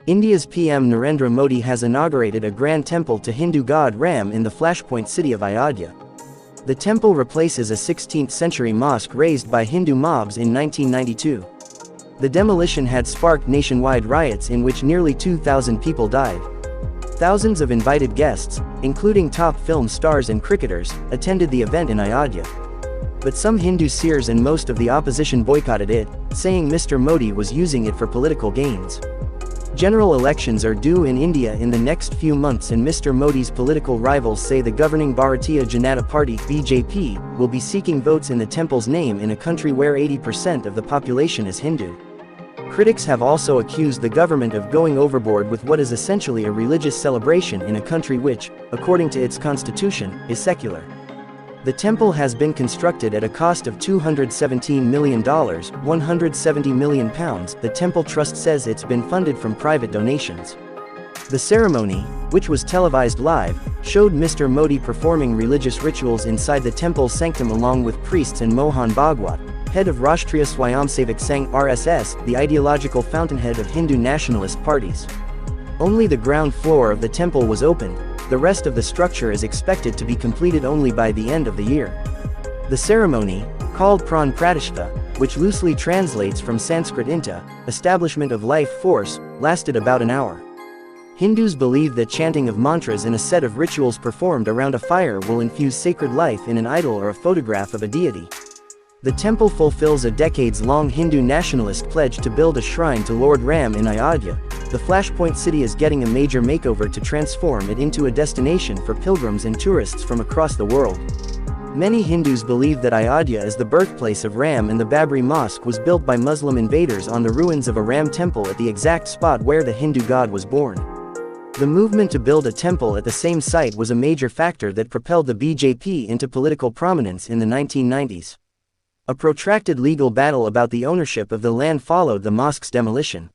India's PM Narendra Modi has inaugurated a grand temple to Hindu god Ram in the flashpoint city of Ayodhya. The temple replaces a 16th-century mosque razed by Hindu mobs in 1992. The demolition had sparked nationwide riots in which nearly 2,000 people died. Thousands of invited guests, including top film stars and cricketers, attended the event in Ayodhya. But some Hindu seers and most of the opposition boycotted it, saying Mr. Modi was using it for political gains. General elections are due in India in the next few months, and Mr. Modi's political rivals say the governing Bharatiya Janata Party (BJP) will be seeking votes in the temple's name in a country where 80% of the population is Hindu. Critics have also accused the government of going overboard with what is essentially a religious celebration in a country which, according to its constitution, is secular. The temple has been constructed at a cost of $217 million, £170 million. The Temple Trust says it's been funded from private donations. The ceremony, which was televised live, showed Mr. Modi performing religious rituals inside the temple's sanctum along with priests and Mohan Bhagwat, head of Rashtriya Swayamsevak Sangh (RSS), the ideological fountainhead of Hindu nationalist parties. Only the ground floor of the temple was opened. The rest of the structure is expected to be completed only by the end of the year. The ceremony, called Pran Pratishta, which loosely translates from Sanskrit into establishment of life force, lasted about an hour. Hindus believe that chanting of mantras in a set of rituals performed around a fire will infuse sacred life in an idol or a photograph of a deity. The temple fulfills a decades-long Hindu nationalist pledge to build a shrine to Lord Ram in Ayodhya. The flashpoint city is getting a major makeover to transform it into a destination for pilgrims and tourists from across the world. Many Hindus believe that Ayodhya is the birthplace of Ram, and the Babri Mosque was built by Muslim invaders on the ruins of a Ram temple at the exact spot where the Hindu god was born. The movement to build a temple at the same site was a major factor that propelled the BJP into political prominence in the 1990s. A protracted legal battle about the ownership of the land followed the mosque's demolition.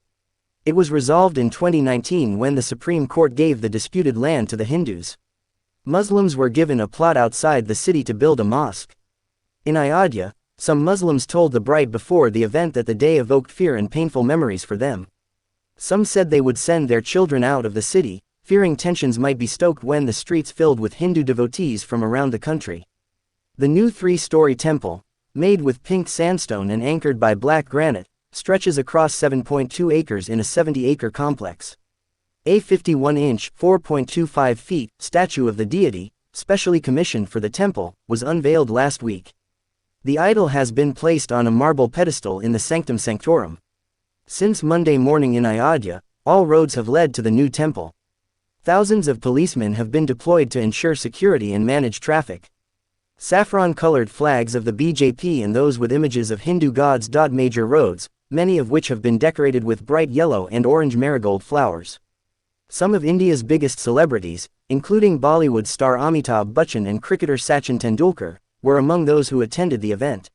It was resolved in 2019 when the Supreme Court gave the disputed land to the Hindus. Muslims were given a plot outside the city to build a mosque. In Ayodhya, some Muslims told the bride before the event that the day evoked fear and painful memories for them. Some said they would send their children out of the city, fearing tensions might be stoked when the streets filled with Hindu devotees from around the country. The new 3-story temple, made with pink sandstone and anchored by black granite, stretches across 7.2 acres in a 70-acre complex. A 51-inch (4.25 feet) statue of the deity, specially commissioned for the temple, was unveiled last week. The idol has been placed on a marble pedestal in the Sanctum Sanctorum. Since Monday morning in Ayodhya, all roads have led to the new temple. Thousands of policemen have been deployed to ensure security and manage traffic. Saffron-colored flags of the BJP and those with images of Hindu gods dot major roads, many of which have been decorated with bright yellow and orange marigold flowers. Some of India's biggest celebrities, including Bollywood star Amitabh Bachchan and cricketer Sachin Tendulkar, were among those who attended the event.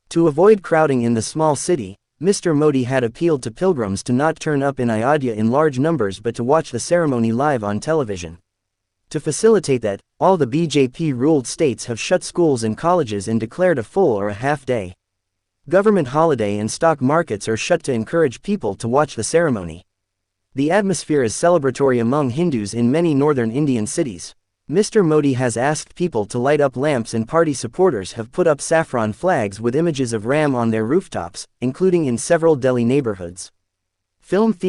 To avoid crowding in the small city, Mr. Modi had appealed to pilgrims to not turn up in Ayodhya in large numbers but to watch the ceremony live on television. To facilitate that, all the BJP-ruled states have shut schools and colleges and declared a full or a half-day government holiday, and stock markets are shut to encourage people to watch the ceremony. The atmosphere is celebratory among Hindus in many northern Indian cities. Mr. Modi has asked people to light up lamps, and party supporters have put up saffron flags with images of Ram on their rooftops, including in several Delhi neighborhoods. Film